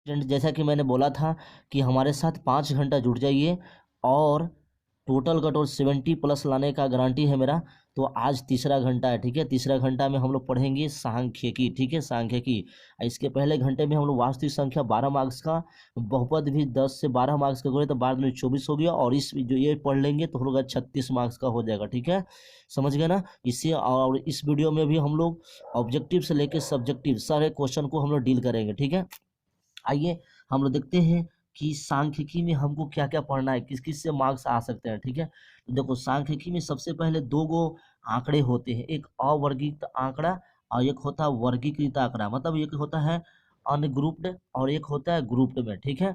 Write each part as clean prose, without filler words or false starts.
Student, जैसा कि मैंने बोला था कि हमारे साथ 5 घंटा जुड़ जाइए और टोटल का टोटल 70+ लाने का गारंटी है मेरा। तो आज तीसरा घंटा है, ठीक है। तीसरा घंटा में हम लोग पढ़ेंगे सांख्यिकी, ठीक है, सांख्यिकी। इसके पहले घंटे में हम लोग वास्तविक संख्या 12 मार्क्स का, बहुपद भी 10 से 12 मार्क्स का करें तो बाद में 24 हो गया, और इस जो ये पढ़ लेंगे तो हम लोग 36 मार्क्स का हो जाएगा, ठीक है। समझ गए ना। इसी और इस वीडियो में भी हम लोग ऑब्जेक्टिव से लेकर सब्जेक्टिव सारे क्वेश्चन को हम लोग डील करेंगे, ठीक है। आइए हम लोग देखते हैं कि सांख्यिकी में हमको क्या क्या पढ़ना है, किस किस से मार्क्स आ सकते हैं, ठीक है। तो देखो, सांख्यिकी में सबसे पहले दो गो आंकड़े होते हैं, एक अवर्गीकृत आंकड़ा और एक होता है वर्गीकृत आंकड़ा। मतलब एक होता है अनग्रुप्ड और एक होता है ग्रुप्ड में, ठीक है।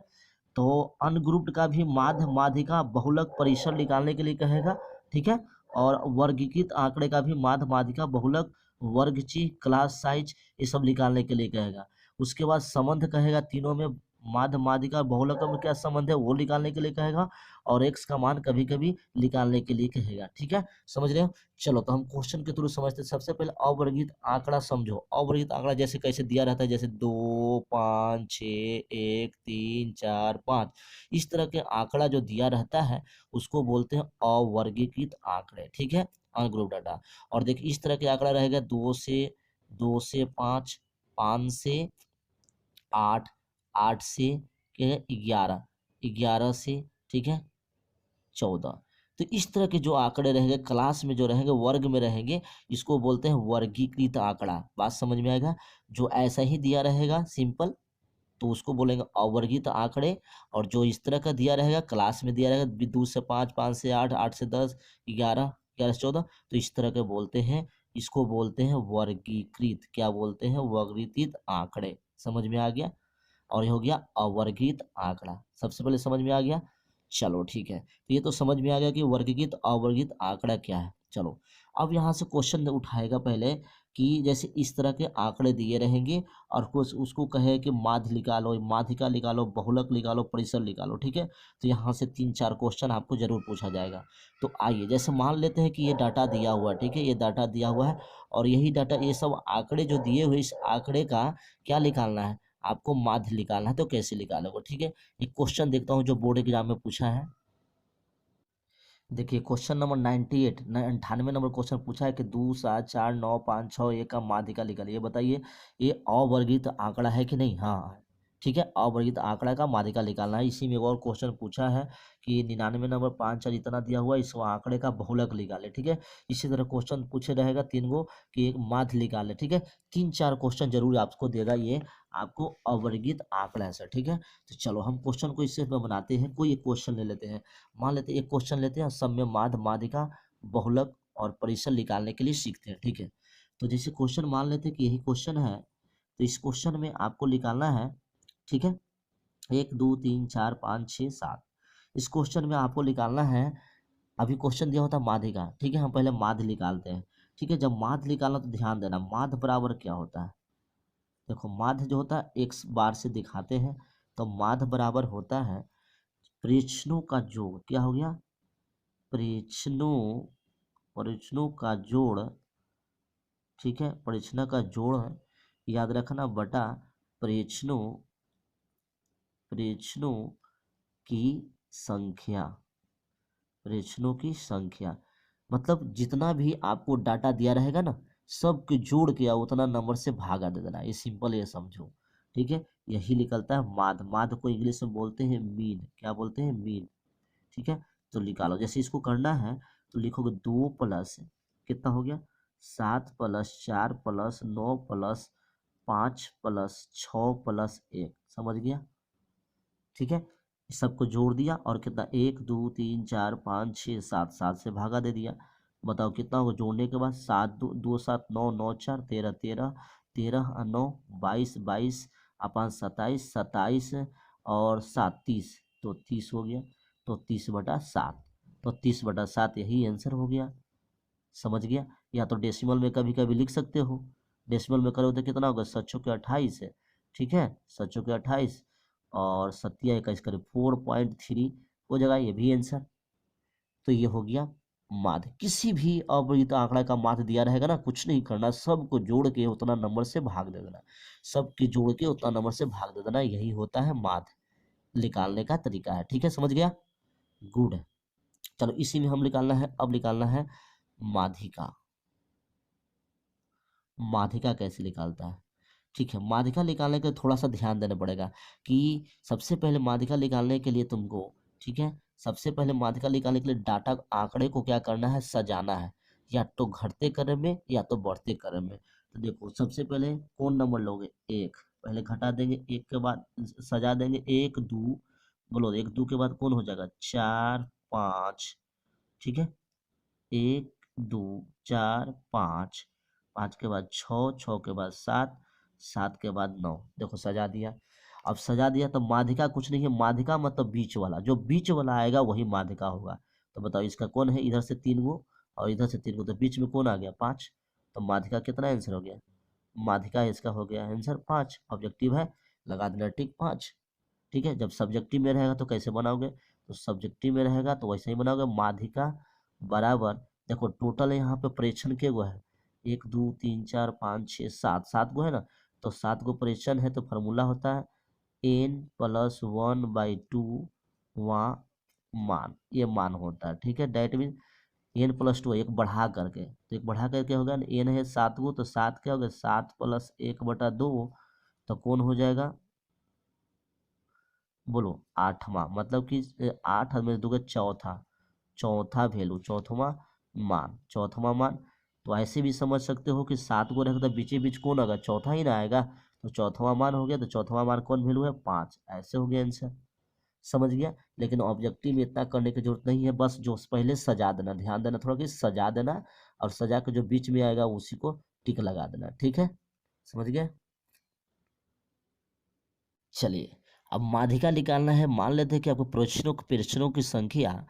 तो अनग्रुप्ड का भी माध्य, माध्यिका, बहुलक, परिसर निकालने के लिए कहेगा, ठीक है। और वर्गीकृत आंकड़े का भी माध्य, माध्यिका, बहुलक, वर्गची, क्लास साइज, ये सब निकालने के लिए कहेगा। उसके बाद संबंध कहेगा, तीनों में माध्य, माध्यिका, बहुलक में क्या संबंध है वो निकालने के लिए कहेगा, और एक्स का मान कभी कभी निकालने के लिए कहेगा, ठीक है। समझ रहे हो। चलो तो हम क्वेश्चन के थ्रू समझते हैं। सबसे पहले अवर्गीकृत आंकड़ा समझो। अवर्गीकृत आंकड़ा जैसे कैसे दिया रहता है, जैसे 2, 5, 6, 1, 3, 4, 5, इस तरह के आंकड़ा जो दिया रहता है उसको बोलते हैं अवर्गीकृत आंकड़े, ठीक है, अनग्रुप डाटा। और देखिए इस तरह के आंकड़ा रहेगा 2 से 5, 5 से 8, 8 से 11, 11 से, ठीक है, 14। तो इस तरह के जो आंकड़े रहेंगे क्लास में, जो रहेंगे वर्ग में रहेंगे, इसको बोलते हैं वर्गीकृत आंकड़ा। बात समझ में आएगा। जो ऐसा ही दिया रहेगा सिंपल तो उसको बोलेंगे अवर्गीकृत आंकड़े, और जो इस तरह का दिया रहेगा क्लास में दिया रहेगा 2 से 5, 5 से 8, 8 से 10, 11, 11 से 14, तो इस तरह के बोलते हैं, इसको बोलते हैं वर्गीकृत। क्या बोलते हैं? वर्गीकृत आंकड़े। समझ में आ गया। और ये हो गया अवर्गीकृत आंकड़ा। सबसे पहले समझ में आ गया। चलो ठीक है, तो ये तो समझ में आ गया कि वर्गीकृत अवर्गीकृत आंकड़ा क्या है। चलो अब यहाँ से क्वेश्चन उठाएगा पहले कि जैसे इस तरह के आंकड़े दिए रहेंगे और कुछ उसको कहे कि माध्य निकालो, माध्यिका निकालो, बहुलक निकालो, परिसर निकालो, ठीक है। तो यहाँ से 3-4 क्वेश्चन आपको जरूर पूछा जाएगा। तो आइए, जैसे मान लेते हैं कि ये डाटा दिया हुआ है, ठीक है, ये डाटा दिया हुआ है और यही डाटा, ये सब आंकड़े जो दिए हुए, इस आंकड़े का क्या निकालना है आपको? माध्य निकालना है। तो कैसे निकालोगे? ठीक है, एक क्वेश्चन देखता हूँ जो बोर्ड एग्जाम में पूछा है। देखिए क्वेश्चन नंबर 98, 98 नंबर क्वेश्चन पूछा है कि 2, 7, 4, 9, 5, 6, 1 का माध्यिका निकालिए। ये बताइए ये अवर्गीकृत आंकड़ा है कि नहीं? हाँ, ठीक है, अवर्गीकृत आंकड़ा का माध्यिका निकालना है। इसी में एक और क्वेश्चन पूछा है कि 99 नंबर 5, 4 इतना दिया हुआ है, इस आंकड़े का बहुलक निकाले, ठीक है। इसी तरह क्वेश्चन पूछे रहेगा 3 गो कि एक माध्य निकाले, ठीक है। 3-4 क्वेश्चन जरूर आपको देगा ये, आपको अवर्गीकृत आंकड़ा से, ठीक है। तो चलो हम क्वेश्चन को इससे बनाते हैं। कोई एक क्वेश्चन ले लेते हैं। मान लेते हैं एक क्वेश्चन लेते हैं, सब में माध्य, माध्यिका, बहुलक और परिसर निकालने के लिए सीखते हैं, ठीक है। तो जैसे क्वेश्चन मान लेते हैं कि यही क्वेश्चन है, तो इस क्वेश्चन में आपको निकालना है, ठीक है, 1, 2, 3, 4, 5, 6, 7। इस क्वेश्चन में आपको निकालना है, अभी क्वेश्चन दिया होता है माध्यिका, ठीक है, हम पहले माध्य निकालते हैं, ठीक है। जब माध्य निकालना तो ध्यान देना, माध्य बराबर क्या होता है? देखो माध्य जो होता है एक्स बार से दिखाते हैं, तो माध्य बराबर होता है परिच्छनों का जोड़। क्या हो गया? परिच्छनों, परिच्छनों का जोड़, ठीक है, परिच्छनों का जोड़ है, याद रखना, बटा परिच्छनों, परिच्छनों की संख्या, परिच्छनों की संख्या। मतलब जितना भी आपको डाटा दिया रहेगा ना, सबके जोड़ के उतना नंबर से भागा दे देना। ये सिंपल, ये समझो, ठीक है। यही निकलता है माध्य। माध्य को इंग्लिश में बोलते हैं मीन। क्या बोलते हैं? मीन, ठीक है। तो निकालो, जैसे इसको करना है तो लिखोगे 2 प्लस कितना हो गया? 7 plus 4 plus 9 plus 5 plus 6 plus 1। समझ गया, ठीक है। इस सबको जोड़ दिया और कितना? 1, 2, 3, 4, 5, 6, 7, 7 से भागा दे दिया। बताओ कितना होगा जोड़ने के बाद? 7, 2, 2, 7, 9, 9, 4, 13, 13, 13, 9, 22, 22 अपन 27, 27 और 7, 30, तो 30 हो गया। तो 30/7, तो 30/7 यही आंसर हो गया। समझ गया। या तो डेसिमल में कभी कभी लिख सकते हो, डेसिमल में करोगे तो कितना होगा? 7 चौके 28 है, ठीक है, 7 चौके 28 और 7 या 21 करीब 4.3 हो जाएगा, ये भी आंसर। तो ये हो गया माध्य, किसी भी अवैध आंकड़ा का माध्य दिया रहेगा ना, कुछ नहीं करना, सबको जोड़ के उतना नंबर से भाग दे देना, सबके जोड़ के उतना नंबर से भाग दे देना, यही होता है माध्य निकालने का तरीका है। ठीक है, समझ गया? गुड। चलो इसी में हम निकालना है, अब निकालना है माध्यिका। माध्यिका कैसे निकालता है? ठीक है, माध्यिका निकालने के लिए थोड़ा सा ध्यान देना पड़ेगा कि सबसे पहले माध्यिका निकालने के लिए तुमको, ठीक है, सबसे पहले माध्यिका निकालने के लिए डाटा आंकड़े को क्या करना है, सजाना है, या तो घटते क्रम में या तो बढ़ते क्रम में। तो देखो सबसे पहले कौन नंबर लोगे, एक, पहले घटा देंगे, एक के बाद सजा देंगे, एक दो, बोलो एक दो के बाद कौन हो जाएगा, चार पाँच, ठीक है, एक दो चार पाँच, पाँच के बाद छः, छः के बाद सात, सात के बाद नौ, देखो सजा दिया। अब सजा दिया तो माध्यिका कुछ नहीं है, माध्यिका मतलब बीच वाला, जो बीच वाला आएगा वही माध्यिका होगा। तो बताओ इसका कौन है, इधर से तीन गो और इधर से तीन गो, तो बीच में कौन आ गया, पाँच। तो माध्यिका कितना आंसर हो गया, माध्यिका इसका हो गया आंसर पाँच। ऑब्जेक्टिव है, लगा देना टिक पाँच। ठीक है, जब सब्जेक्टिव में रहेगा तो कैसे बनाओगे, तो सब्जेक्टिव में रहेगा तो वैसे ही बनाओगे, माध्यिका बराबर, देखो टोटल यहाँ पे परीक्षण के गो है, एक दो तीन चार पाँच छः सात, सात गो है ना, तो सात गो परीक्षण है, तो फार्मूला होता है N plus one by two वहाँ मान, ये मान होता है। ठीक है, that mean N plus two, एक बढ़ा करके, तो एक बढ़ा करके होगा ना, एन है सात गो, तो सात क्या होगा, सात प्लस एक बटा दो, तो कौन हो जाएगा, बोलो आठवां, मतलब कि आठ में दोगे चौथा, चौथा वैल्यू, चौथवा मान, चौथवा मान। तो ऐसे भी समझ सकते हो कि सात को रहेगा तो बीचे बीच कौन आएगा, चौथा ही ना आएगा, तो चौथवा मान हो गया, तो चौथवा मान कौन वैल्यू है, पाँच, ऐसे हो गया आंसर। समझ गया? लेकिन ऑब्जेक्टिव में इतना करने की जरूरत नहीं है, बस जो पहले सजा देना, ध्यान देना थोड़ा कि सजा देना, और सजा के जो बीच में आएगा उसी को टिक लगा देना। ठीक है, समझ गए? चलिए, अब माध्यिका निकालना है। मान लेते हैं कि आपको प्रश्नों की संख्या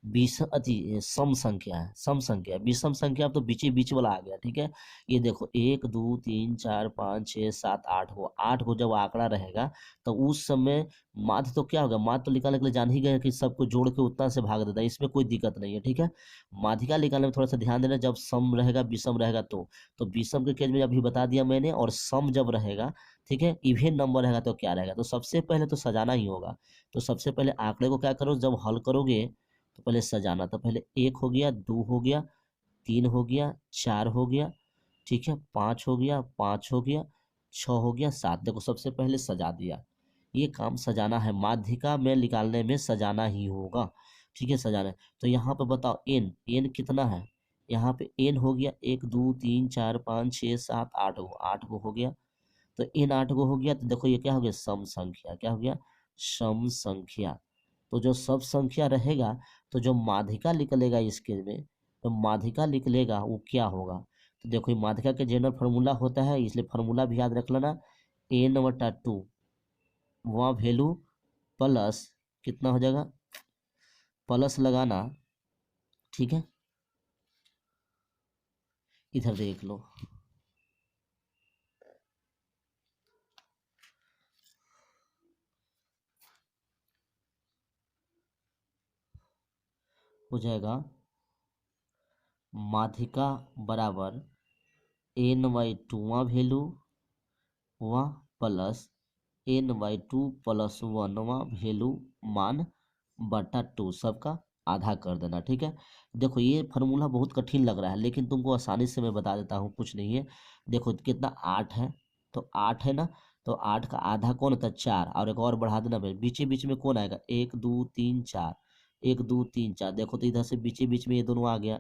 बीस अति सम संख्या है, सम संख्या विषम संख्या, अब तो बीचे बीच वाला आ गया। ठीक है, ये देखो एक दो तीन चार पाँच छः सात आठ को, आठ को जब आंकड़ा रहेगा तो उस समय माध्य तो क्या होगा, माध्य तो निकालने के लिए जान ही गए कि सबको जोड़ के उतना से भाग देता है, इसमें कोई दिक्कत नहीं है। ठीक है, माध्यिका निकालने में थोड़ा सा ध्यान देना, जब सम रहेगा विषम रहेगा तो विषम के केस में अभी बता दिया मैंने, और सम जब रहेगा, ठीक है, इवेन नंबर रहेगा तो क्या रहेगा, तो सबसे पहले तो सजाना ही होगा। तो सबसे पहले आंकड़े को क्या करो, जब हल करोगे तो पहले सजाना, तो पहले एक हो गया, दो हो गया, तीन हो गया, चार हो गया, ठीक है, पाँच हो गया, पाँच हो गया, छः हो गया, सात, देखो सबसे पहले सजा दिया। ये काम सजाना है, माध्यिका में निकालने में सजाना ही होगा। ठीक है, सजाना है। तो यहाँ पे बताओ एन, एन कितना है, यहाँ पे एन हो गया एक दो तीन चार पाँच छः सात आठ गो, आठ गो हो गया। तो इन आठ गो हो गया, तो देखो ये क्या हो गया, सम संख्या, क्या हो गया, सम संख्या। तो जो सब संख्या रहेगा, तो जो माध्यिका निकलेगा इसके में, तो माध्यिका निकलेगा वो क्या होगा, तो देखो ये माध्यिका के जनरल फार्मूला होता है, इसलिए फार्मूला भी याद रख लेना, एन बटा टू वहाँ वैल्यू प्लस कितना हो जाएगा, प्लस लगाना, ठीक है, इधर देख लो, हो जाएगा माध्यिका बराबर एन बाई टू वैल्यू वहाँ plus n by two plus वनवा वैल्यू मान बटा टू, सबका आधा कर देना। ठीक है, देखो ये फार्मूला बहुत कठिन लग रहा है, लेकिन तुमको आसानी से मैं बता देता हूँ, कुछ नहीं है। देखो कितना आठ है, तो आठ है ना, तो आठ का आधा कौन होता है, चार, और एक और बढ़ा देना भाई, बीचे बीच में कौन आएगा, एक दो तीन चार, एक दो तीन चार, देखो तो इधर से बीचे बीच में ये दोनों आ गया।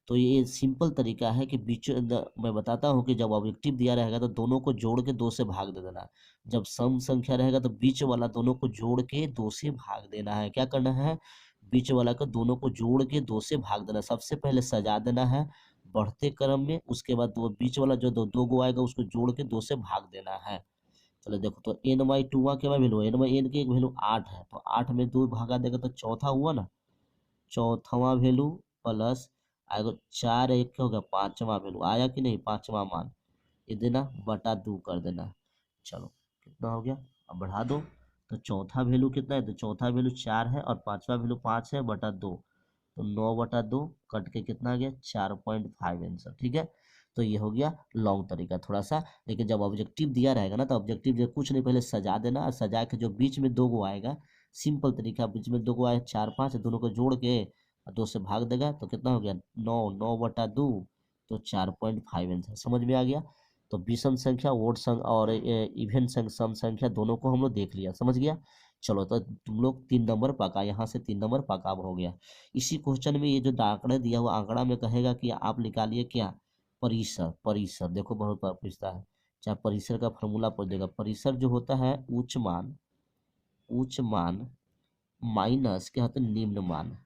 तो ये सिंपल तरीका है कि मैं बताता हूँ कि जब ऑब्जेक्टिव दिया रहेगा तो दोनों को जोड़ के दो से भाग दे देना, जब सम संख्या रहेगा तो बीच वाला दोनों को जोड़ के दो से भाग देना है, क्या करना है, बीच वाला को दोनों को जोड़ के दो से भाग देना, सबसे पहले सजा देना है बढ़ते क्रम में, उसके बाद वो बीच वाला जो दो दो गो आएगा उसको जोड़ के दो से भाग देना है। चलो देखो, तो एन बाई टू क्या वैल्यू, एन बाई एन की एक वैल्यू आठ है, तो आठ में दो भागा देगा तो चौथा हुआ ना, चौथवा वैल्यू प्लस आएगा चार, एक क्या हो गया, पांचवा वैल्यू आया कि नहीं, पांचवा मान, ये देना बटा दो कर देना। चलो कितना हो गया, अब बढ़ा दो, तो चौथा वैल्यू कितना है, तो चौथा वैल्यू चार है और पांचवा वैल्यू पाँच है बटा दो, तो 9/2 कट के कितना आ गया 4.5 आंसर। ठीक है, तो ये हो गया लॉन्ग तरीका थोड़ा सा। लेकिन जब ऑब्जेक्टिव दिया रहेगा ना, तो ऑब्जेक्टिव जो कुछ नहीं, पहले सजा देना, और सजा के जो बीच में 2 गो आएगा, सिंपल तरीका, बीच में 2 गो आए 4 5, दोनों को जोड़ के 2 से भाग देगा तो कितना हो गया 9/2, तो 4.5 आंसर। समझ में आ गया। तो विषम संख्या, ओड संख्या और इवन सम संख्या दोनों को हम लोग देख लिया, समझ गया। चलो, तो तुम लोग 3 नंबर पका, यहाँ से 3 नंबर पका हो गया। इसी क्वेश्चन में ये जो आंकड़ा दिया हुआ आंकड़ा में कहेगा कि आप निकालिए क्या, परिसर। परिसर देखो बहुत बार पूछता है, चाहे परिसर का फॉर्मूला पूछ देगा। परिसर जो होता है उच्च मान माइनस क्या होता है निम्न मान।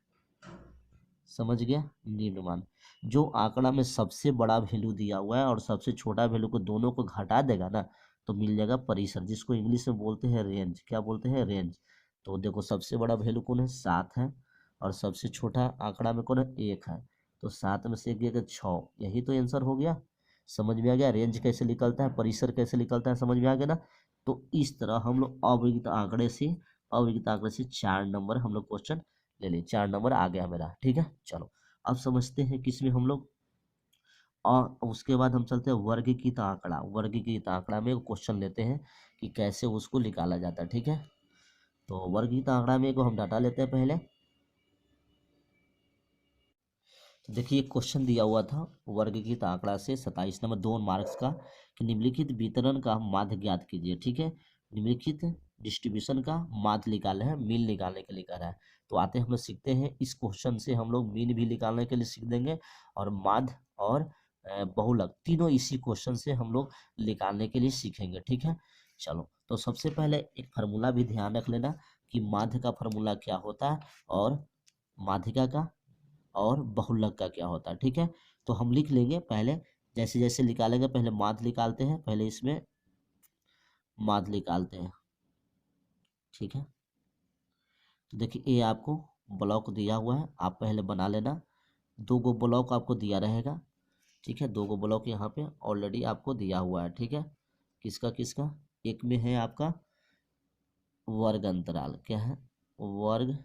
समझ गया, निम्न मान। जो आंकड़ा में सबसे बड़ा वैल्यू दिया हुआ है और सबसे छोटा वैल्यू को दोनों को घटा देगा ना, तो मिल जाएगा परिसर, जिसको इंग्लिश में बोलते हैं रेंज। क्या बोलते हैं, रेंज। तो देखो सबसे बड़ा वैल्यू कौन है 7 है, और सबसे छोटा आंकड़ा में कौन है 1 है। तो 7 में से 1 गया 6, यही तो आंसर हो गया। समझ में आ गया रेंज कैसे निकलता है, परिसर कैसे निकलता है, समझ में आ गया ना। तो इस तरह हम लोग अविगित आंकड़े से 4 नंबर हम लोग क्वेश्चन ले लिए। 4 नंबर आ गया मेरा। ठीक है, चलो अब समझते हैं किसमें हम लोग, और उसके बाद हम चलते हैं वर्गीकृत आंकड़ा। वर्गीकृत आंकड़ा में क्वेश्चन लेते हैं कि कैसे उसको निकाला जाता है। ठीक है, तो वर्गीकृत आंकड़ा में को हम डाटा लेते हैं पहले। तो देखिए क्वेश्चन दिया हुआ था वर्गीकृत आंकड़ा से 27 नंबर 2 मार्क्स का, कि निम्नलिखित वितरण का माध्य ज्ञात कीजिए। ठीक है, निम्नलिखित डिस्ट्रीब्यूशन का माध्य निकालना है, मीन निकालने के लिए कह रहा है। तो आते हम लोग सीखते हैं, इस क्वेश्चन से हम लोग मीन भी निकालने के लिए सीख देंगे, और माध्य और बहुलक तीनों इसी क्वेश्चन से हम लोग निकालने के लिए सीखेंगे। ठीक है, चलो तो सबसे पहले एक फार्मूला भी ध्यान रख लेना कि माध्य का फार्मूला क्या होता है, और माध्यिका का और बहुलक का क्या होता है। ठीक है, तो हम लिख लेंगे पहले, जैसे जैसे निकालेंगे, पहले माध्य निकालते हैं, पहले इसमें माध्य निकालते हैं। ठीक है, तो देखिए ये आपको ब्लॉक दिया हुआ है, आप पहले बना लेना। 2 गो ब्लॉक आपको दिया रहेगा। ठीक है, 2 गो ब्लॉक यहाँ पे ऑलरेडी आपको दिया हुआ है। ठीक है, किसका किसका, एक में है आपका वर्ग अंतराल, क्या है वर्ग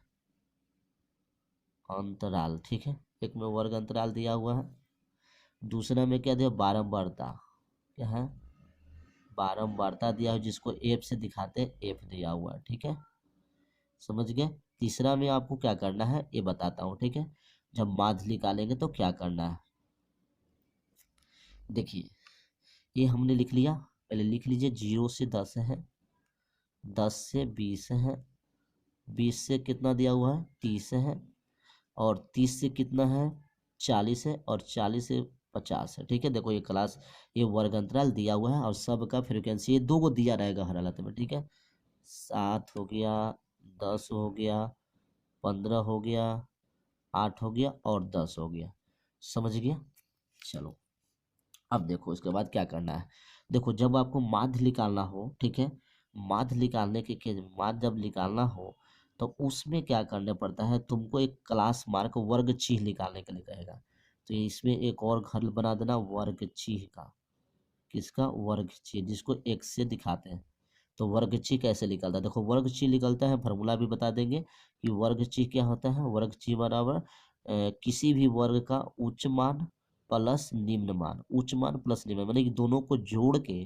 अंतराल। ठीक है, एक में वर्ग अंतराल दिया हुआ है, दूसरा में क्या दिया बारंबारता, क्या है बारंबारता दिया है, जिसको एफ से दिखाते हैं, एफ दिया हुआ है। ठीक है, समझ गए। तीसरा में आपको क्या करना है ये बताता हूँ। ठीक है, जब माध्य निकालेंगे तो क्या करना है, देखिए ये हमने लिख लिया। पहले लिख लीजिए 0 से 10 है, 10 से 20 है, 20 से कितना दिया हुआ है 30 है, और 30 से कितना है 40 है, और 40 से 50 है। ठीक है, देखो ये क्लास, ये वर्ग अंतराल दिया हुआ है, और सबका फ्रीक्वेंसी ये 2 को दिया रहेगा हर हालत में। ठीक है, 7 हो गया, 10 हो गया, 15 हो गया, 8 हो गया, और 10 हो गया। समझ गया। चलो अब देखो इसके बाद क्या करना है। देखो जब आपको माध्य निकालना हो, ठीक है, माध्य निकालने के माध्य जब निकालना हो, तो उसमें क्या करना पड़ता है, तुमको एक क्लास मार्क वर्ग चिन्ह निकालने के लिए कहेगा। तो ये इसमें एक और घर बना देना वर्ग चिन्ह का, किसका वर्ग चिन्ह, जिसको x से दिखाते हैं। तो वर्ग चिन्ह कैसे निकलता है, देखो वर्ग चिन्ह निकलता है, फार्मूला भी बता देंगे कि वर्ग चिन्ह क्या होता है। वर्ग चिन्ह बराबर किसी भी वर्ग का उच्च मान प्लस निम्न मान, उच्च मान प्लस निम्न मान, माने कि दोनों को जोड़ के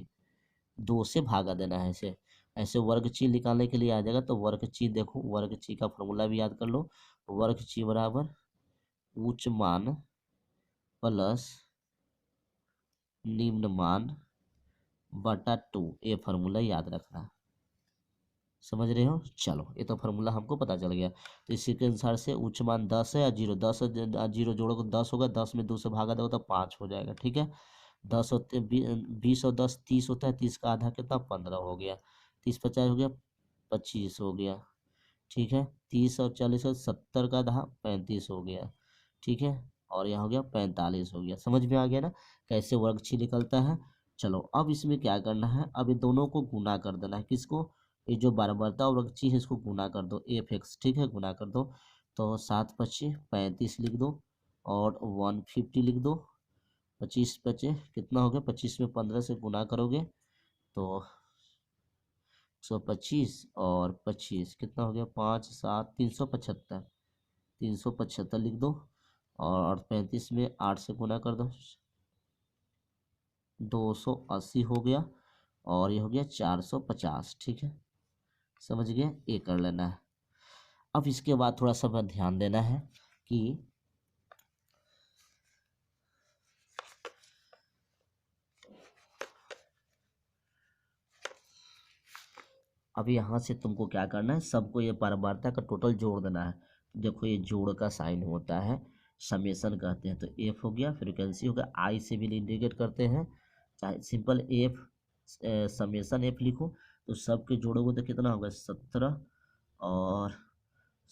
2 से भागा देना है। ऐसे ऐसे वर्ग चिन्ह निकालने के लिए आ जाएगा। तो वर्ग चिन्ह देखो, वर्ग चिन्ह का फॉर्मूला भी याद कर लो। वर्ग चिन्ह बराबर उच्च मान प्लस निम्न मान बटा 2, ये फार्मूला याद रखना। समझ रहे हो, चलो ये तो फार्मूला हमको पता चल गया। तो इसी के अनुसार से उच्च मान 10 है, और 0 10, 0 जोड़ो 10 होगा, 10 में 2 से भागा दोगे तो 5 हो जाएगा। ठीक है, 10 होते 20 और 10 30 होता है, 30 का आधा कितना 15 हो गया, 30 50 हो गया 25 हो गया। ठीक है, 30 और 40 और 70 का आधा 35 हो गया। ठीक है, और यहाँ हो गया 45 हो गया। समझ में आ गया ना कैसे वर्गछी निकलता है। चलो अब इसमें क्या करना है, अब ये दोनों को गुना कर देना है, किसको, ये जो बारंबारता और वर्गछी है इसको गुना कर दो, एफ एक्स। ठीक है, गुना कर दो, तो 7 पच्चीस 35 लिख दो, और 150 लिख दो। 25 बचे कितना हो गया, 25 में 15 से गुना करोगे तो 125, और 25 कितना हो गया 5 7 375, 375 लिख दो, और 35 में 8 से गुना कर दो, 280 हो गया, और ये हो गया 450। ठीक है, समझ गए, ये कर लेना है। अब इसके बाद थोड़ा सा ध्यान देना है कि अब यहाँ से तुमको क्या करना है, सबको ये बारंबारता का टोटल जोड़ देना है। देखो ये जोड़ का साइन होता है, समेसन कहते हैं। तो एफ हो गया, फ्रीक्वेंसी हो गया, आई से भी इंडिकेट करते हैं, चाहे सिंपल एफ समेसन एफ लिखो। तो सबके जोड़ोगे तो कितना होगा, 17 और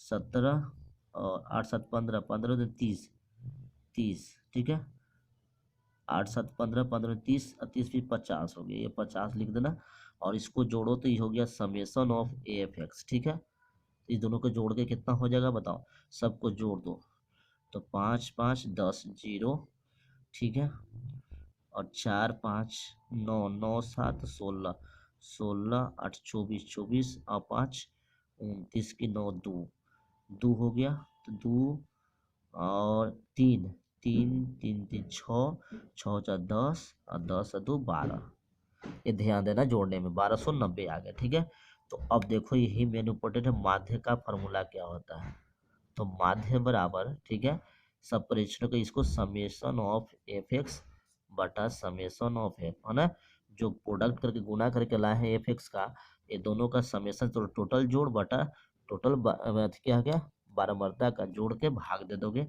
17 और 8 7 15, 15 तो 30, 30। ठीक है, 8 7 15, 15 30 और 30 भी 50 हो गया, ये 50 लिख देना। और इसको जोड़ो तो ये हो गया summation of A F x. ठीक है, इस दोनों को जोड़ के कितना हो जाएगा बताओ, सबको जोड़ दो। तो 5 5 10 0। ठीक है, और 4 5 9 9 7 16, 16 8 24, 24 और 5 29 की 9 2, 2 हो गया। तो 2 और 3 3 3 3 6, 6 4 10 और 10 2 12। ये ध्यान देना, जोड़ने में 1290 आ गया। ठीक है, तो अब देखो यही मेन इंपॉर्टेंट है, माध्य का फॉर्मूला क्या होता है। तो माध्य बराबर, ठीक है, सब परीक्षणों का इसको समेशन ऑफ एफ एक्स बटा समेशन ऑफ एफ, है ना, जो प्रोडक्ट करके गुना करके लाए हैं एफ एक्स का, ये दोनों का समेशन, तो टोटल जोड़ बटा टोटल क्या गया, बारंबारता का जोड़ के भाग दे दोगे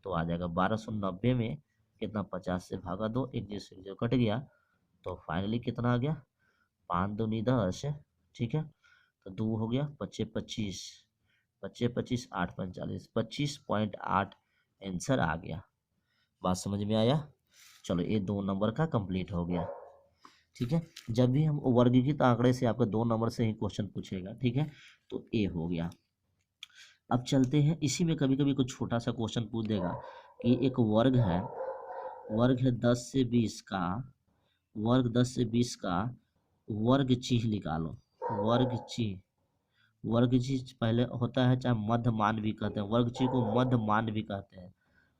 तो आ जाएगा 1290 में कितना, 50 से भागा दो, एक जो कट गया। तो फाइनली कितना आ गया, 5 दूनी 10। ठीक है, तो 2 हो गया, 25 25, 25 25 8 45, 25.8 आंसर आ गया। बात समझ में आया। चलो ये 2 नंबर का कंप्लीट हो गया। ठीक है, जब भी हम वर्गीकृत आंकड़े से आपका 2 नंबर से ही क्वेश्चन पूछेगा। ठीक है, तो ए हो गया। अब चलते हैं, इसी में कभी कभी कुछ छोटा सा क्वेश्चन पूछ देगा कि एक वर्ग है, वर्ग है 10 से 20 का, वर्ग 10 से 20 का वर्ग चिन्ह निकालो। वर्ग चिन्ह, वर्ग चिन्ह पहले होता है, चाहे मध्य मान भी कहते हैं, वर्ग चिन्ह को मध्य मान भी कहते हैं,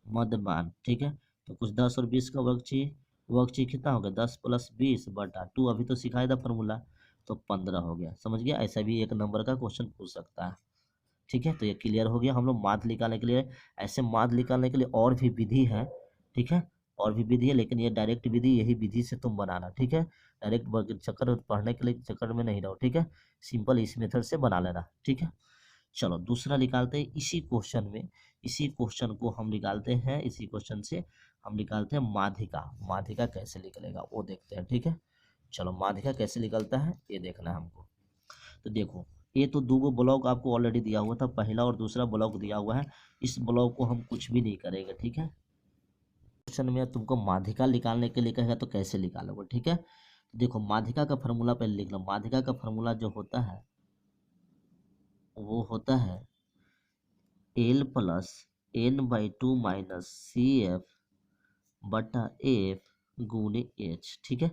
मध्य मान। ठीक है, तो कुछ 10 और 20 का वर्ग चिन्ह, वर्ग चिन्ह कितना होगा, 10 + 20 बटा 2, अभी तो सिखाया था फॉर्मूला, तो 15 हो गया। समझ गया, ऐसा भी 1 नंबर का क्वेश्चन पूछ सकता है। ठीक है, तो ये क्लियर हो गया। हम लोग माध्य निकालने के लिए, ऐसे माध्य निकालने के लिए और भी विधि है। ठीक है, और भी विधि है, लेकिन ये डायरेक्ट विधि, यही विधि से तुम बनाना। ठीक है, डायरेक्ट चक्कर पढ़ने के लिए चक्कर में नहीं रहो। ठीक है, सिंपल इस मेथड से बना लेना। ठीक है, चलो दूसरा निकालते हैं इसी क्वेश्चन में, इसी क्वेश्चन को हम निकालते हैं, इसी क्वेश्चन से हम निकालते हैं माध्यिका। माध्यिका कैसे निकलेगा वो देखते हैं। ठीक है, चलो माध्यिका कैसे निकलता है ये देखना है हमको। तो देखो, ये तो 2 ब्लॉक आपको ऑलरेडी दिया हुआ था, पहला और दूसरा ब्लॉक दिया हुआ है, इस ब्लॉक को हम कुछ भी नहीं करेंगे। ठीक है, क्वेश्चन में तुमको माध्यिका निकालने के लिए कहेगा तो कैसे निकालोगे। ठीक है, देखो माध्यिका का फॉर्मूला पहले लिख लो। माध्यिका का फॉर्मूला जो होता है वो होता है L + n/2 - CF बटा F गुणे H। ठीक है,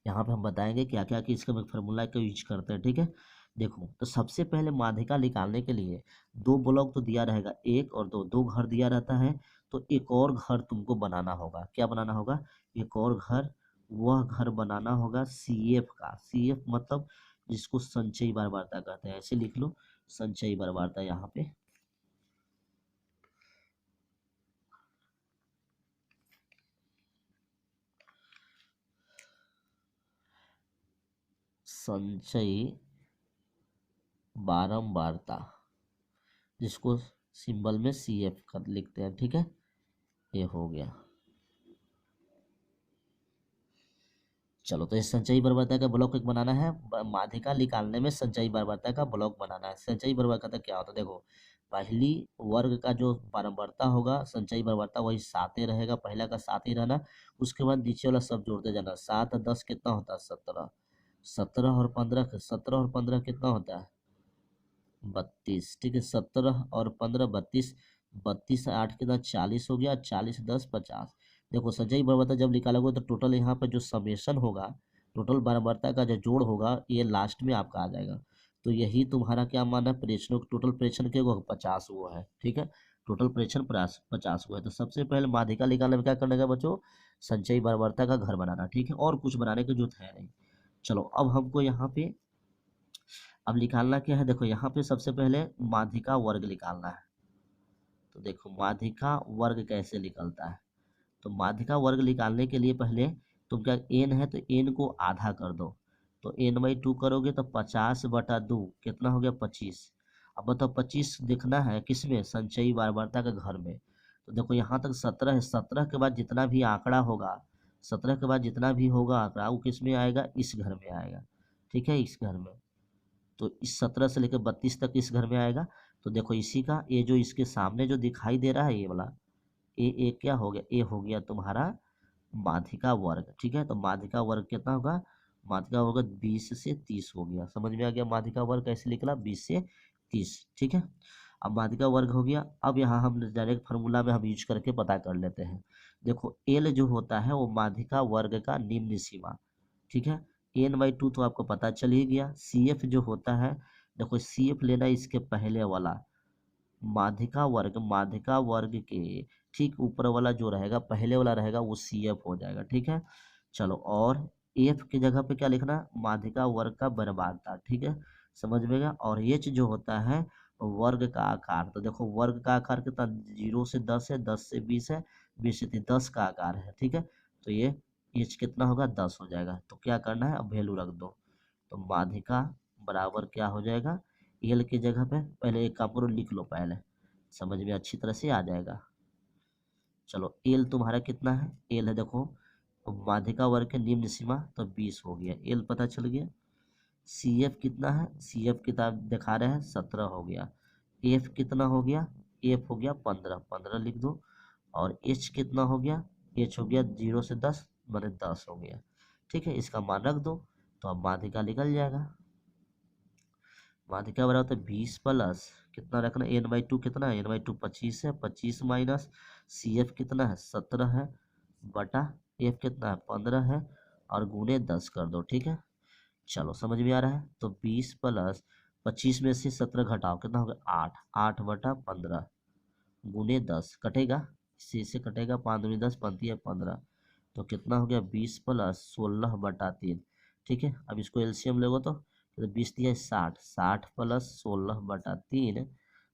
यहाँ पे हम बताएंगे क्या क्या कि इसका फॉर्मूला का यूज करते हैं। ठीक है, देखो तो सबसे पहले माध्यिका निकालने के लिए 2 ब्लॉक तो दिया रहेगा, 1 और 2, 2 घर दिया रहता है, तो एक और घर तुमको बनाना होगा। क्या बनाना होगा, एक और घर, वह घर बनाना होगा CF का। CF मतलब जिसको संचयी बारबारता कहते हैं, ऐसे लिख लो, संचयी बारबारता। यहाँ पे संचयी बारंबारता, जिसको सिंबल में CF कर लिखते हैं। ठीक है, ये हो गया। चलो तो इस संचयी बर्बरता का ब्लॉक एक बनाना है, माध्यिका निकालने में संचयी बर्बरता का ब्लॉक बनाना है। संचयी बर्बरता क्या होता है, देखो पहली वर्ग का जो बारंबारता होगा संचयी बर्बरता वही 7 रहेगा, पहला का 7 ही रहना। उसके बाद नीचे वाला सब जोड़ते जाना, 7 और 10 कितना होता है, 17, 17 और 15, 17 और 15 कितना होता है, 32। ठीक है, 17 और 15 32, 32 से 8 कितना, 40 हो गया, 40 10 50। देखो संचयी बर्बरता जब निकालोगे तो टोटल यहाँ पर जो समेशन होगा, टोटल बर्बरता का जो जोड़ होगा ये लास्ट में आपका आ जाएगा। तो यही तुम्हारा क्या माना है, प्रेक्षणों टोटल प्रेक्षण के वो 50 वो है। ठीक है, टोटल परीक्षण 50 हुआ है। तो सबसे पहले माध्यिका निकालने में क्या करने का बच्चों, संचयी बराबरता का घर बनाना, ठीक है, और कुछ बनाने की जरूरत है नहीं। चलो अब हमको यहाँ पे अब निकालना क्या है, देखो यहाँ पे सबसे पहले माध्यिका वर्ग निकालना है। तो देखो माध्यिका वर्ग कैसे निकलता है, तो माध्यिका वर्ग निकालने के लिए पहले तुम क्या, एन है तो एन को आधा कर दो, तो एन बाई 2 करोगे तो 50/2 कितना हो गया 25। अब बताओ 25 देखना है किसमें, संचयी बराबरता के घर में। तो देखो यहाँ तक 17 है, 17 के बाद जितना भी आंकड़ा होगा, 17 के बाद जितना भी होगा आंकड़ा वो किस में आएगा, इस घर में आएगा, ठीक है, इस घर में। तो इस 17 से लेकर 32 तक इस घर में आएगा। तो देखो इसी का ये जो इसके सामने जो दिखाई दे रहा है ये वाला, ए क्या हो गया, ए हो गया तुम्हारा माध्यिका वर्ग, ठीक है। तो माध्यिका वर्ग कितना होगा, माध्यिका वर्ग 20 से 30 हो गया। समझ में आ गया माध्यिका वर्ग कैसे निकला, 20 से 30, ठीक है। अब माध्यिका वर्ग हो गया। अब यहाँ हम डायरेक्ट फार्मूला में हम यूज करके पता कर लेते हैं। देखो एल जो होता है वो माध्यिका वर्ग का निम्न सीमा, ठीक है। n/2 तो आपको पता चल ही गया। सी एफ जो होता है, देखो सी एफ लेना इसके पहले वाला माध्यिका वर्ग के ठीक ऊपर वाला जो रहेगा, पहले वाला रहेगा वो सी एफ हो जाएगा, ठीक है। चलो और एफ की जगह पे क्या लिखना, माध्यिका वर्ग का बराबरता, ठीक है, समझ में गया। और एच जो होता है वर्ग का आकार, तो देखो वर्ग का आकार कितना, 0 से 10 है, 10 से 20 है, 20 से 10 का आकार है, ठीक है। तो ये एच कितना होगा, 10 हो जाएगा। तो क्या करना है, अब वैल्यू रख दो। तो माध्यिका बराबर क्या हो जाएगा, एल की जगह पे पहले एक काम करो, लिख लो पहले, समझ में अच्छी तरह से आ जाएगा। चलो एल तुम्हारा कितना है, एल है देखो माध्यिका वर्ग के निम्न सीमा, तो 20 हो गया, एल पता चल गया। सी एफ कितना है, सी एफ किताब दिखा रहे हैं 17 हो गया। एफ कितना हो गया, एफ हो गया 15, 15 लिख दो। और एच कितना हो गया, एच हो गया 0 से 10 मैंने 10 हो गया, ठीक है, इसका मान रख दो। तो अब माध्यिका निकल जाएगा। माध्यिका बराबर होता है 20 प्लस कितना रखना, n/2 कितना है, n/2 25 है, 25 माइनस सी एफ कितना है 17 है, बटा एफ कितना है 15 है, और गुणे 10 कर दो, ठीक है। चलो समझ में आ रहा है। तो 20 प्लस 25 में से 17 घटाओ कितना होगा 8, 8/15 गुणे 10 कटेगा, इससे कटेगा, 5 दूनी 10 बनती है 15। तो कितना हो गया 20 प्लस 16/3, ठीक है। अब इसको एलसीएम लोगे तो 20 दिया 60, 60 प्लस 16/3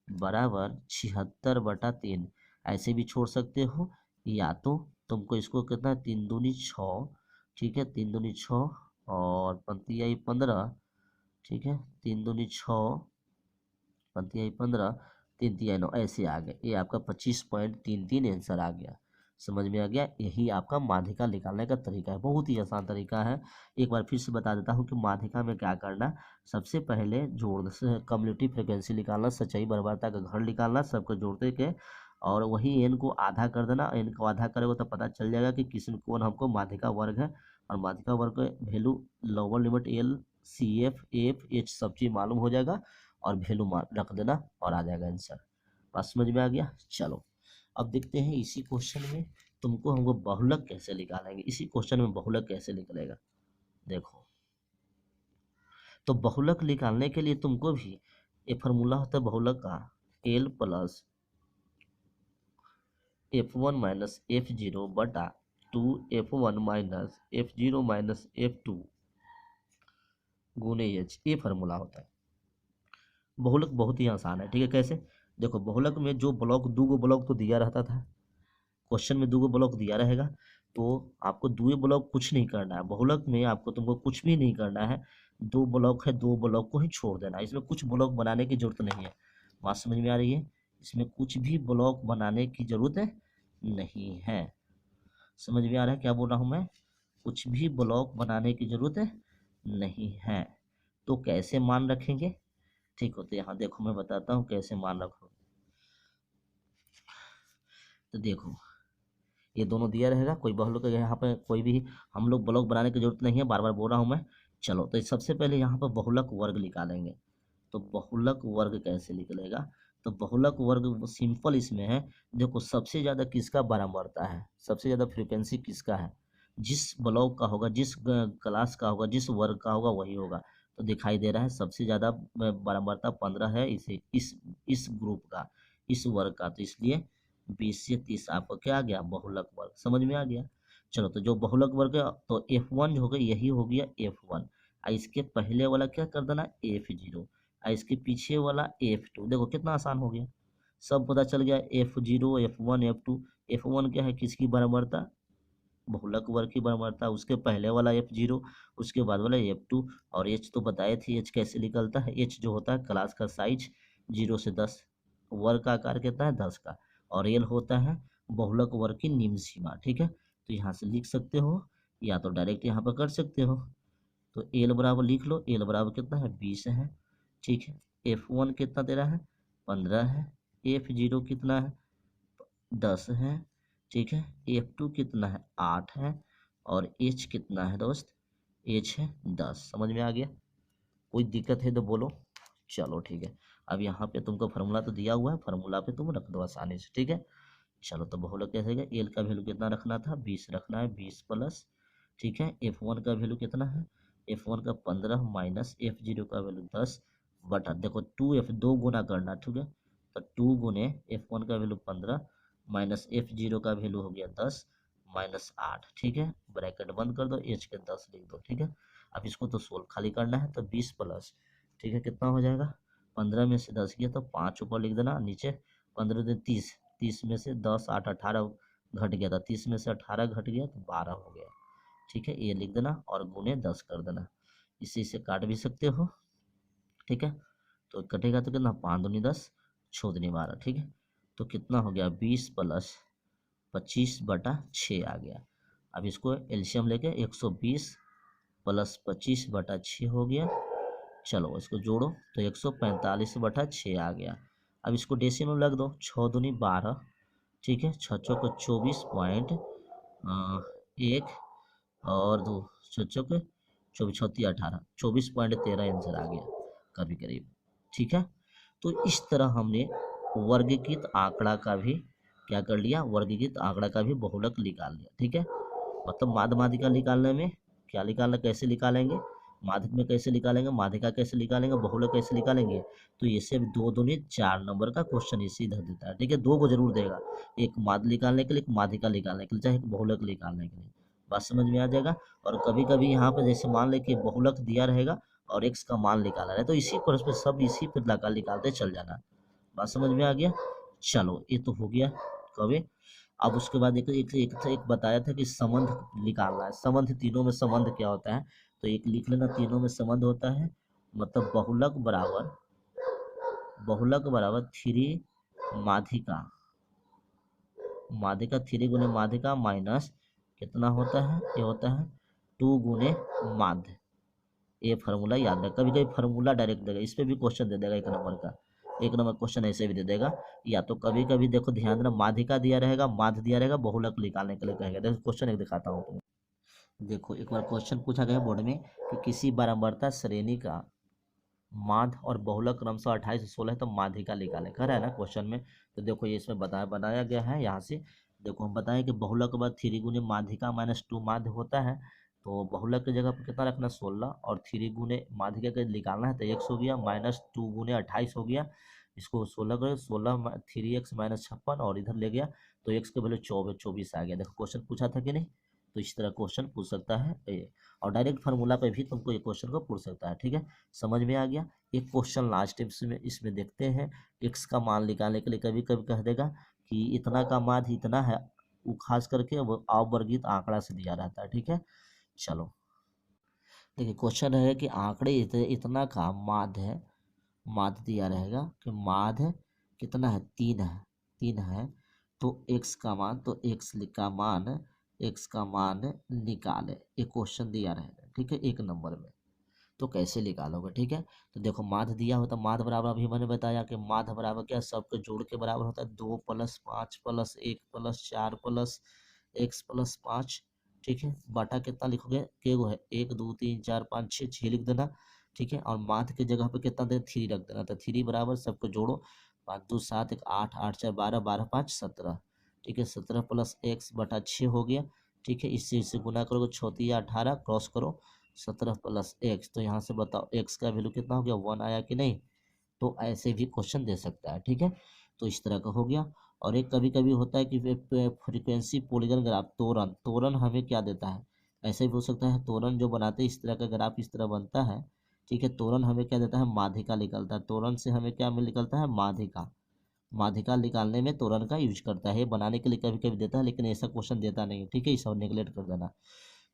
बराबर 76/3। ऐसे भी छोड़ सकते हो, या तो तुमको इसको कितना 3 दूनी 6, ठीक है, 3 दूनी 6 और पंती आई 15, ठीक है, 3 दूनी 6 पंती आई 15, 3 तिया 9, ऐसे आ गए। ये आपका 25.33 आंसर आ गया। समझ में आ गया, यही आपका माध्यिका निकालने का तरीका है, बहुत ही आसान तरीका है। एक बार फिर से बता देता हूँ कि माध्यिका में क्या करना, सबसे पहले जोड़ से कम्युनिटी फ्रिक्वेंसी निकालना, सच्चाई बराबरता का घर निकालना, सबको जोड़ते के, और वही एन को आधा कर देना। एन को आधा करोगे तो पता चल जाएगा कि किस कौन हमको माध्यिका वर्ग है। और माध्यिका वर्ग का value lower limit L, C F, F, H सब चीज़ मालूम हो जाएगा, और वैल्यू रख देना और आ जाएगा आंसर। बात समझ में आ गया। चलो अब देखते हैं इसी क्वेश्चन में तुमको हमको बहुलक कैसे निकालेंगे, इसी क्वेश्चन में बहुलक कैसे निकलेगा। देखो तो बहुलक निकालने के लिए तुमको भी ये फार्मूला होता है बहुलक का, L plus F1 minus F0 बटा 2 F1 minus F0 minus F2 गुने एच, ये फार्मूला होता है। बहुलक बहुत ही आसान है, ठीक है। कैसे, देखो बहुलक में जो ब्लॉक, दो गो ब्लॉक तो दिया रहता था, क्वेश्चन में दो गो ब्लॉक दिया रहेगा, तो आपको दो ब्लॉक कुछ नहीं करना है। बहुलक में आपको तुमको कुछ भी नहीं करना है, दो ब्लॉक है, दो ब्लॉक को ही छोड़ देना है, इसमें कुछ ब्लॉक बनाने की जरूरत नहीं है। बात समझ में आ रही है, इसमें कुछ भी ब्लॉक बनाने की जरूरत नहीं है। समझ में आ रहा है क्या बोल रहा हूँ मैं, कुछ भी ब्लॉक बनाने की जरूरत नहीं है। तो कैसे मान रखेंगे, ठीक होते, यहाँ देखो मैं बताता हूँ कैसे मान रखो। तो देखो ये दोनों दिया रहेगा, कोई बहुलक यहाँ पे कोई भी हम लोग ब्लॉक बनाने की जरूरत नहीं है, बार बार बोल रहा हूँ मैं। चलो तो सबसे पहले यहाँ पर बहुलक वर्ग निकालेंगे। तो बहुलक वर्ग कैसे निकलेगा, तो बहुलक वर्ग सिंपल इसमें है, देखो सबसे ज़्यादा किसका बारंबारता है, सबसे ज़्यादा फ्रिक्वेंसी किसका है, जिस ब्लॉक का होगा, जिस क्लास का होगा, जिस वर्ग का होगा वही होगा। तो दिखाई दे रहा है सबसे ज़्यादा बारंबारता 15 है, इसे इस ग्रुप का, इस वर्ग का, तो इसलिए 20 से 30 आपको क्या आ गया, बहुलक वर्ग। समझ में आ गया। चलो तो जो बहुलक वर्ग है तो F1 हो गया, यही हो गया F1। इसके पहले वाला क्या कर देना, F0, इसके पीछे वाला F2। देखो कितना आसान हो गया, सब पता चल गया। F0 F1 F2। F1 क्या है, किसकी बराबरता, बहुलक वर्ग की बराबरता। उसके पहले वाला F0, उसके बाद वाला F2। और H तो बताए थे, H कैसे निकलता है, H जो होता है क्लास का साइज 0 से 10, वर्ग का आकार कितना है 10 का, और L होता है बहुलक वर्ग की निम्न सीमा। ठीक है, तो यहाँ से लिख सकते हो या तो डायरेक्ट यहाँ पर कर सकते हो। तो L बराबर लिख लो, L बराबर कितना है 20 है। ठीक है, F1 कितना दे रहा है 15 है, F0 कितना है 10 है। ठीक है, F2 कितना है 8 है, और H कितना है दोस्त, H है 10। समझ में आ गया, कोई दिक्कत है तो बोलो। चलो ठीक है, अब यहाँ पे तुमको फार्मूला तो दिया हुआ है, फार्मूला पे तुम रख दो आसानी से। ठीक है, चलो तो बहुलक कैसे है, एल का वैल्यू कितना रखना था 20 रखना है, 20 प्लस। ठीक है, F1 का वैल्यू कितना है, F1 का 15 माइनस F0 का वैल्यू 10 बटा, देखो 2F 2 गुना करना। ठीक है, तो 2 गुने F1 का वैल्यू 15 माइनस F0 का वैल्यू हो गया 10 माइनस 8। ठीक है, ब्रैकेट बंद कर दो, H के 10 लिख दो। ठीक है, अब इसको तो सोल्व खाली करना है, तो 20 प्लस, ठीक है कितना हो जाएगा, 15 में से 10 गया तो 5 ऊपर लिख देना, नीचे 15 दिन 30, 30 में से 10 8 18 घट गया था, 30 में से 18 घट गया तो 12 हो गया। ठीक है, ये लिख देना और गुने 10 कर देना, इसी से काट भी सकते हो। ठीक है, तो कटेगा तो कितना, 5 दूनी 10 6 दूनी 12। ठीक है, तो कितना हो गया 20 प्लस 25 बटा 6 आ गया। अब इसको एलसीएम लेके 120 प्लस 25 बटा 6 हो गया। चलो इसको जोड़ो तो 145 बटा 6 आ गया। अब इसको डेसिमल लग दो, 6 दूनी 12। ठीक है, 6 चौको 24.1 और 2 6 चौके 24 छत्ती 18, 24.13 आंसर आ गया कभी करीब। ठीक है, तो इस तरह हमने वर्गीकृत आंकड़ा का भी क्या कर लिया, वर्गीकृत आंकड़ा का भी बहुलक निकाल लिया। ठीक है, मतलब माध्य माध्यिका निकालने में क्या निकालना, कैसे निकालेंगे, माध्यिक में कैसे निकालेंगे, माध्यिका कैसे निकालेंगे, बहुलक कैसे निकालेंगे। तो ये सब 2 दूनी 4 नंबर का क्वेश्चन इसी इधर देता है। ठीक है, 2 को जरूर देगा, एक माध्य निकालने के लिए, एक माध्यिका निकालने के लिए, चाहे एक बहुलक निकालने के लिए। बात समझ में आ जाएगा। और कभी कभी यहाँ पे जैसे मान ले कि बहुलक दिया रहेगा और एक्स का मान निकाला है, तो इसी पर सब इसी पर लगा निकालते चल जाना। बात समझ में आ गया। चलो ये तो हो गया कभी। अब उसके बाद एक बताया था कि संबंध निकालना है, संबंध तीनों में संबंध क्या होता है, तो एक लिख लेना, तीनों में संबंध होता है, मतलब बहुलक बराबर 3 माध्यिका, माध्यिका 3 गुने माध्यिका माइनस कितना होता है, ये होता है 2 गुने माध्य। ये फार्मूला याद रख, कभी कभी फार्मूला डायरेक्ट देगा, इस पे भी क्वेश्चन दे देगा 1 नंबर का, 1 नंबर क्वेश्चन ऐसे भी दे देगा। या तो कभी कभी देखो ध्यान देना, माध्यिका दिया रहेगा, माध्य दिया रहेगा, बहुलक निकालने के लिए कहेगा। देखो क्वेश्चन एक दिखाता हूँ तुम्हें। देखो एक बार क्वेश्चन पूछा गया बोर्ड में कि किसी बारंबारता श्रेणी का माध्य और बहुलक क्रमशः 28 से 16 है, तो माध्यिका निकाले, कह रहा है ना क्वेश्चन में। तो देखो ये इसमें बनाया गया है यहाँ से। देखो हम बताएं कि बहुलक के बाद 3 गुने माध्यिका माइनस 2 माध्य होता है, तो बहुलक की जगह पर कितना रखना 16, और 3 गुने माध्यिका के निकालना है तो x हो गया, माइनस 2 गुने 28 हो गया। इसको 16 करें, 16 3x माइनस 56 और इधर ले गया तो x के वैल्यू 24 आ गया। देखो क्वेश्चन पूछा था कि नहीं, तो इस तरह क्वेश्चन पूछ सकता है ये, और डायरेक्ट फार्मूला पे भी तुमको ये क्वेश्चन को पूछ सकता है। ठीक है, समझ में आ गया। एक क्वेश्चन लास्ट इसमें देखते हैं, x का मान निकालने के लिए कभी कभी कह देगा कि इतना का माध्य इतना है, वो खास करके वो अवर्गित आंकड़ा से दिया रहता है। ठीक है, चलो देखिए क्वेश्चन है कि आंकड़े इतना का माध्य, माध्य दिया रहेगा कि माध्य कितना है 3 है, 3 है, तो x का मान, तो x का मान निकाले, एक क्वेश्चन दिया रहेगा। ठीक है, 1 नंबर में, तो कैसे निकालोगे। ठीक है, तो देखो माध्य दिया होता, माध्य बराबर अभी मैंने बताया कि माध्य बराबर क्या, सबके जोड़ के बराबर होता है 2 plus 5 plus 1 plus 4 plus x plus 5। ठीक है, बटा कितना लिखोगे, के वो है 1 2 3 4 5 6, 6 लिख देना। ठीक है, और माध्य की जगह पे कितना दे 3 रख देना, तो 3 बराबर सबको जोड़ो, 5 2 7 1 8 8 4 12 12 5 17। ठीक है, 17 प्लस x बटा 6 हो गया। ठीक है, इससे गुना करोगे 6 18 क्रॉस करो, 17 प्लस एक्स, तो यहाँ से बताओ एक्स का वैल्यू कितना हो गया 1 आया कि नहीं। तो ऐसे भी क्वेश्चन दे सकता है। ठीक है, तो इस तरह का हो गया। और एक कभी कभी होता है कि फ्रीक्वेंसी पॉलीगन ग्राफ, तोरण, तोरण हमें क्या देता है, ऐसे भी हो सकता है। तोरण जो बनाते हैं इस तरह का ग्राफ इस तरह बनता है, ठीक है। तोरण हमें क्या देता है, माध्यिका निकलता है। तोरण से हमें क्या मिल निकलता है, माध्यिका। माध्यिका निकालने में तोरण का यूज करता है, ये बनाने के लिए कभी कभी देता है, लेकिन ऐसा क्वेश्चन देता नहीं है, ठीक है, इसे नेगलेक्ट कर देना।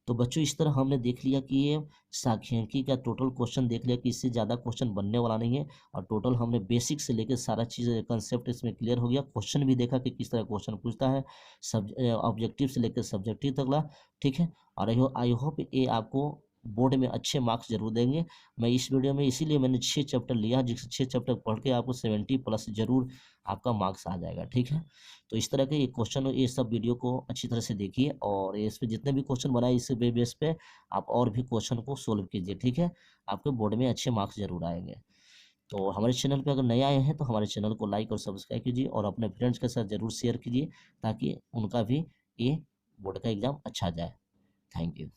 तो बच्चों इस तरह हमने देख लिया कि ये सांख्यिकी का टोटल क्वेश्चन देख लिया कि इससे ज़्यादा क्वेश्चन बनने वाला नहीं है। और टोटल हमने बेसिक से लेकर सारा चीज़ कंसेप्ट इसमें क्लियर हो गया। क्वेश्चन भी देखा कि किस तरह क्वेश्चन पूछता है, सब ऑब्जेक्टिव से लेकर सब्जेक्टिव तकला, ठीक है। और आई होप ये आपको बोर्ड में अच्छे मार्क्स जरूर देंगे। मैं इस वीडियो में इसीलिए मैंने 6 चैप्टर लिया, जिस 6 चैप्टर पढ़ के आपको 70+ जरूर आपका मार्क्स आ जाएगा, ठीक है। तो इस तरह के ये क्वेश्चन, ये सब वीडियो को अच्छी तरह से देखिए, और इस पे जितने भी क्वेश्चन बनाए इस बेस पे आप और भी क्वेश्चन को सोल्व कीजिए, ठीक है। आपके बोर्ड में अच्छे मार्क्स जरूर आएंगे। तो हमारे चैनल पे अगर नए आए हैं तो हमारे चैनल को लाइक और सब्सक्राइब कीजिए, और अपने फ्रेंड्स के साथ जरूर शेयर कीजिए, ताकि उनका भी ये बोर्ड का एग्ज़ाम अच्छा जाए। Thank you.